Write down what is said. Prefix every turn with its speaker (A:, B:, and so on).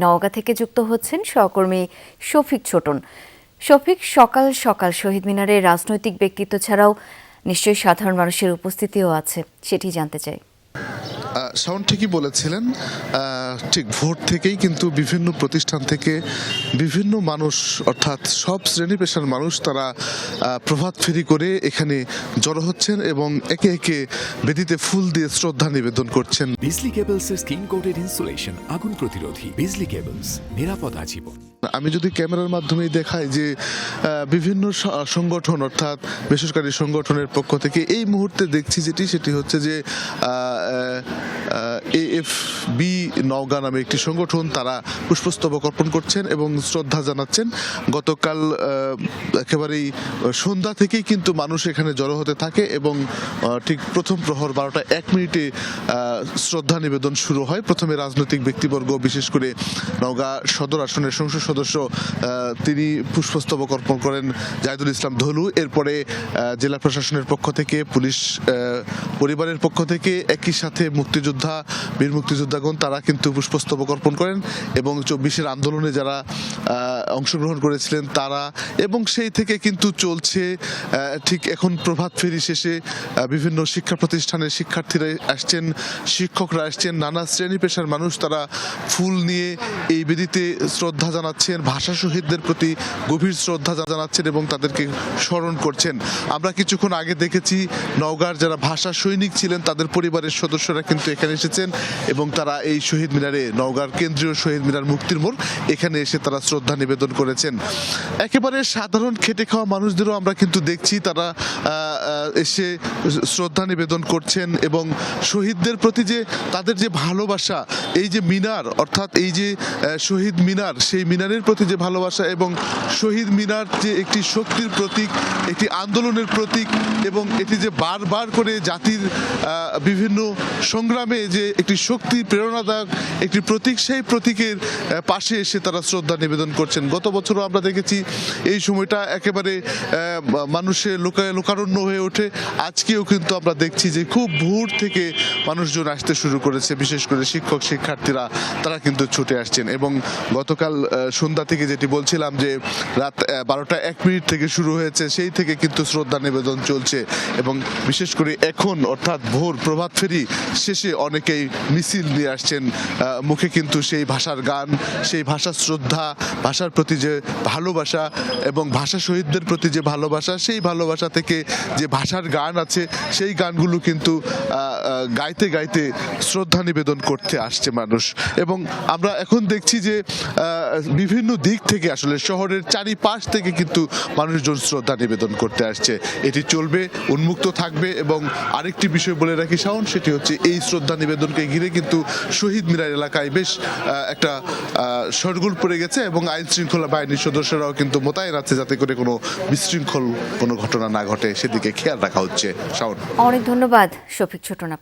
A: নওগাঁ থেকে যুক্ত হচ্ছেন সহকর্মী শফিক ছোটন। শফিক, সকাল সকাল শহীদ মিনারে রাজনৈতিক ব্যক্তিত্ব ছাড়াও নিশ্চয়ই সাধারণ মানুষের উপস্থিতিও আছে, সেটি জানতে চাই।
B: শাওন ঠিকই বলেছিলেন, ঠিক ভোর থেকেই কিন্তু বিভিন্ন প্রতিষ্ঠান থেকে বিভিন্ন মানুষ, অর্থাৎ সব শ্রেণী পেশার মানুষ, তারা প্রভাত ফেরি করে এখানে জড়ো হচ্ছেন এবং একে একে বেদিতে ফুল দিয়ে শ্রদ্ধা নিবেদন করছেন।
C: বিজলি কেবলসের স্কিন কোটেড ইনসুলেশন আগুন প্রতিরোধী। বিজলি কেবলস, নিরাপদ আজীবন।
B: আমি যদি ক্যামেরার মাধ্যমে দেখাই যে বিভিন্ন সংগঠন, অর্থাৎ বেসরকারি সংগঠনের পক্ষ থেকে এই মুহূর্তে দেখছি সেটি হচ্ছে যে AFB নওগাঁ নামে একটি সংগঠন, তারা পুষ্পস্তবক অর্পণ করছেন এবং শ্রদ্ধা জানাচ্ছেন। গতকাল একেবারেই সন্ধ্যা থেকেই কিন্তু মানুষ এখানে জড়ো হতে থাকে এবং ঠিক প্রথম প্রহর 12টা 1 মিনিটে শ্রদ্ধা নিবেদন শুরু হয়। প্রথমে রাজনৈতিক ব্যক্তিবর্গ, বিশেষ করে নওগাঁ সদর আসনের সংসদ সদস্য, তিনি পুষ্পস্তবক অর্পণ করেন, জাহিদুল ইসলাম ধলু। এরপরে জেলা প্রশাসনের পক্ষ থেকে, পুলিশ পরিবারের পক্ষ থেকে, একই সাথে মুক্তিযোদ্ধা, বীর মুক্তিযোদ্ধাগণ, তারা কিন্তু পুষ্পস্তবক অর্পণ করেন এবং 24-এর আন্দোলনে যারা অংশগ্রহণ করেছিলেন তারা, এবং সেই থেকে কিন্তু চলছে। ঠিক এখন প্রভাত ফেরি শেষে বিভিন্ন শিক্ষা প্রতিষ্ঠানের শিক্ষার্থীরা আসছেন, শিক্ষকরা আসছেন, নানা শ্রেণী পেশার মানুষ তারা ফুল নিয়ে এই বেদিতে শ্রদ্ধা জানাচ্ছেন, ভাষা শহীদদের প্রতি গভীর শ্রদ্ধা জানাচ্ছেন এবং তাদেরকে স্মরণ করছেন। আমরা কিছুক্ষণ আগে দেখেছি নওগাঁর যারা ভাষা সৈনিক ছিলেন তাদের পরিবারের সদস্যরা কিন্তু এখানে এসেছেন এবং তারা এই শহীদ মিনারে, নওগাঁর কেন্দ্রীয় শহীদ মিনার মুক্তির মোড়, এখানে এসে তারা শ্রদ্ধা নিবেদন করেছেন। একেবারে সাধারণ খেটে খাওয়া মানুষদেরও আমরা কিন্তু দেখছি তারা এসে শ্রদ্ধা নিবেদন করছেন এবং শহীদদের প্রতি যে তাদের যে ভালোবাসা, এই যে মিনার, অর্থাৎ এই যে শহীদ মিনার, সেই মিনারের প্রতি যে ভালোবাসা এবং শহীদ মিনার যে একটি শক্তির প্রতীক, একটি আন্দোলনের প্রতীক এবং এটি যে বারবার করে জাতির বিভিন্ন সংগ্রামে যে একটি শক্তি প্রেরণাদায়ক একটি প্রতীক, সেই প্রতীকের পাশে এসে তারা শ্রদ্ধা নিবেদন করছেন। গত বছরও আমরা দেখেছি এই সময়টা একেবারে মানুষের লোকারণ্য হয়ে ওঠে। আজকেও কিন্তু আমরা দেখছি যে খুব ভোর থেকে মানুষজন আসতে শুরু করেছে, বিশেষ করে শিক্ষক শিক্ষার্থীরা, তারা কিন্তু ছুটে আসছেন। এবং গতকাল সন্ধ্যা থেকে যেটি বলছিলাম যে রাত 12টা 1 মিনিট থেকে শুরু হয়েছে, সেই থেকে কিন্তু শ্রদ্ধা নিবেদন চলছে এবং বিশেষ করে এখন, অর্থাৎ ভোর প্রভাত ফেরি শেষে অনেকেই মিছিল নিয়ে আসছেন, মুখে কিন্তু সেই ভাষার গান, সেই ভাষার শ্রদ্ধা, ভাষার প্রতি যে ভালোবাসা এবং ভাষা শহীদদের প্রতি যে ভালোবাসা, সেই ভালোবাসা থেকে যে ভাষার গান আছে, সেই গানগুলো কিন্তু গাইতে গাইতে শ্রদ্ধা নিবেদন করতে আসছে মানুষ। এবং আমরা এখন দেখছি যে বিভিন্ন দিক থেকে, আসলে শহরের চারিপাশ থেকে কিন্তু মানুষজন শ্রদ্ধা নিবেদন করতে আসছে। এটি চলবে, উন্মুক্ত থাকবে। এবং আরেকটি বিষয় বলে রাখি শাওন, সেটি হচ্ছে এই শ্রদ্ধা নিবেদনকে ঘিরে কিন্তু শহীদ মিনার এলাকায় বেশ একটা শোরগোল পড়ে গেছে এবং আইন শৃঙ্খলা বাহিনীর সদস্যরাও কিন্তু মোতায়েন আছে যাতে করে কোনো বিশৃঙ্খল কোনো ঘটনা না ঘটে, সেদিকে খেয়াল রাখা হচ্ছে। শাওন,
A: অনেক ধন্যবাদ শফিক ছোটন।